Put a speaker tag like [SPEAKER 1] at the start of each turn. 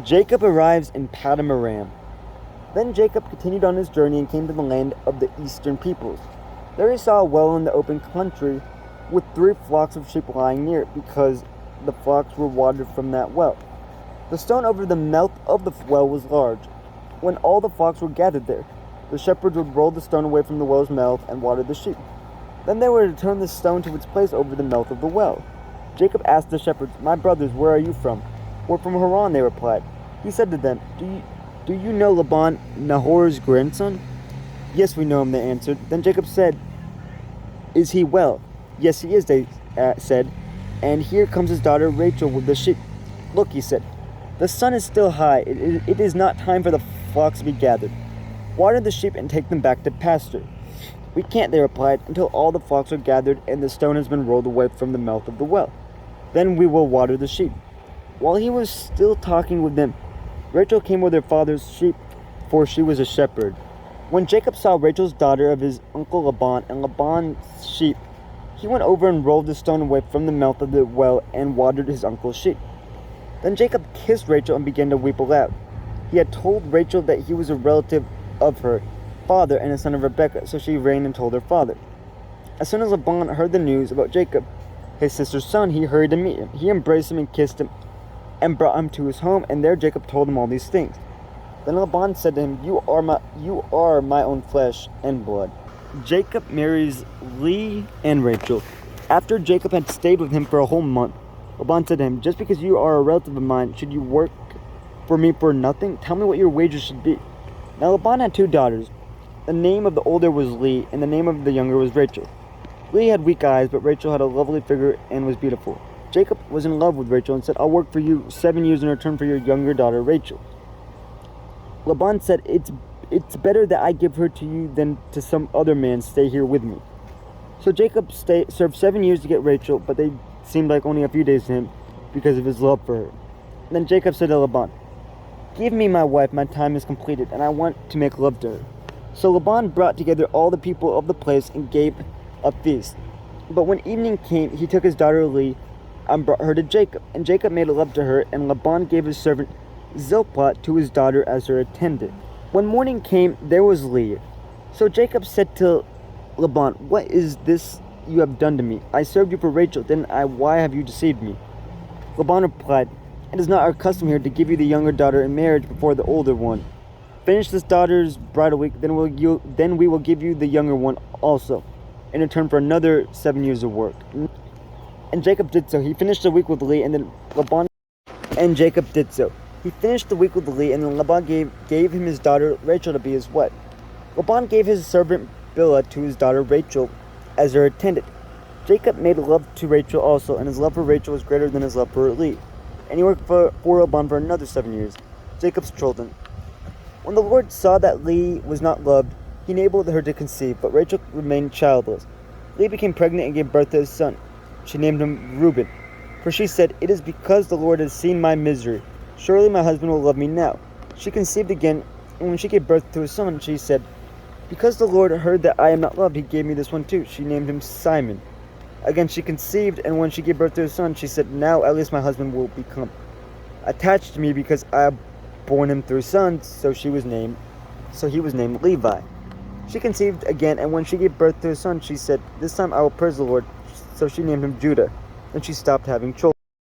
[SPEAKER 1] Jacob arrives in Paddan-aram. Then Jacob continued on his journey and came to the land of the eastern peoples. There he saw a well in the open country with 3 flocks of sheep lying near it, because the flocks were watered from that well. The stone over the mouth of the well was large. When all the flocks were gathered there, the shepherds would roll the stone away from the well's mouth and water the sheep. Then they were to turn the stone to its place over the mouth of the well. Jacob asked the shepherds, "My brothers, where are you from?" "We're from Haran," they replied. He said to them, Do you know Laban, Nahor's grandson?" "Yes, we know him," they answered. Then Jacob said, "Is he well?" "Yes, he is," they said. "And here comes his daughter Rachel with the sheep." "Look," he said, "the sun is still high. It is not time for the flocks to be gathered. Water the sheep and take them back to pasture." "We can't," they replied, "until all the flocks are gathered and the stone has been rolled away from the mouth of the well. Then we will water the sheep." While he was still talking with them, Rachel came with her father's sheep, for she was a shepherd. When Jacob saw Rachel's daughter of his uncle Laban and Laban's sheep, he went over and rolled the stone away from the mouth of the well and watered his uncle's sheep. Then Jacob kissed Rachel and began to weep aloud. He had told Rachel that he was a relative of her father and a son of Rebekah, so she ran and told her father. As soon as Laban heard the news about Jacob, his sister's son, he hurried to meet him. He embraced him and kissed him and brought him to his home, and there Jacob told him all these things. Then Laban said to him, You are my own flesh and blood." Jacob marries Leah and Rachel. After Jacob had stayed with him for a whole month, Laban said to him, "Just because you are a relative of mine, should you work for me for nothing? Tell me what your wages should be." Now Laban had 2 daughters. The name of the older was Leah, and the name of the younger was Rachel. Leah had weak eyes, but Rachel had a lovely figure and was beautiful. Jacob was in love with Rachel and said, "I'll work for you 7 years in return for your younger daughter Rachel." Laban said, It's better that I give her to you than to some other man. Stay here with me." So Jacob served 7 years to get Rachel, but they seemed like only a few days to him because of his love for her. Then Jacob said to Laban, "Give me my wife, my time is completed, and I want to make love to her." So Laban brought together all the people of the place and gave a feast. But when evening came, he took his daughter Leah and brought her to Jacob. And Jacob made love to her, and Laban gave his servant Zilpah to his daughter as her attendant. When morning came, there was Leah. So Jacob said to Laban, "What is this you have done to me? I served you for Rachel, then why have you deceived me?" Laban replied, "It is not our custom here to give you the younger daughter in marriage before the older one. Finish this daughter's bridal week, then we will give you the younger one also, in return for another 7 years of work." And Jacob did so. He finished the week with Leah, and then Jacob did so. He finished the week with Leah, and then Laban gave him his daughter Rachel to be his wife. Laban gave his servant Bilhah to his daughter Rachel as her attendant. Jacob made love to Rachel also, and his love for Rachel was greater than his love for Leah. And he worked for Laban for another 7 years. Jacob's children. When the Lord saw that Leah was not loved, he enabled her to conceive, but Rachel remained childless. Leah became pregnant and gave birth to a son. She named him Reuben, for she said, "It is because the Lord has seen my misery. Surely my husband will love me now." She conceived again, and when she gave birth to a son, she said, "Because the Lord heard that I am not loved, he gave me this one too." She named him Simon. Again she conceived, and when she gave birth to a son, she said, "Now at least my husband will become attached to me because I have borne him through sons." So he was named Levi. She conceived again, and when she gave birth to a son, she said, "This time I will praise the Lord." So she named him Judah. Then she stopped having children.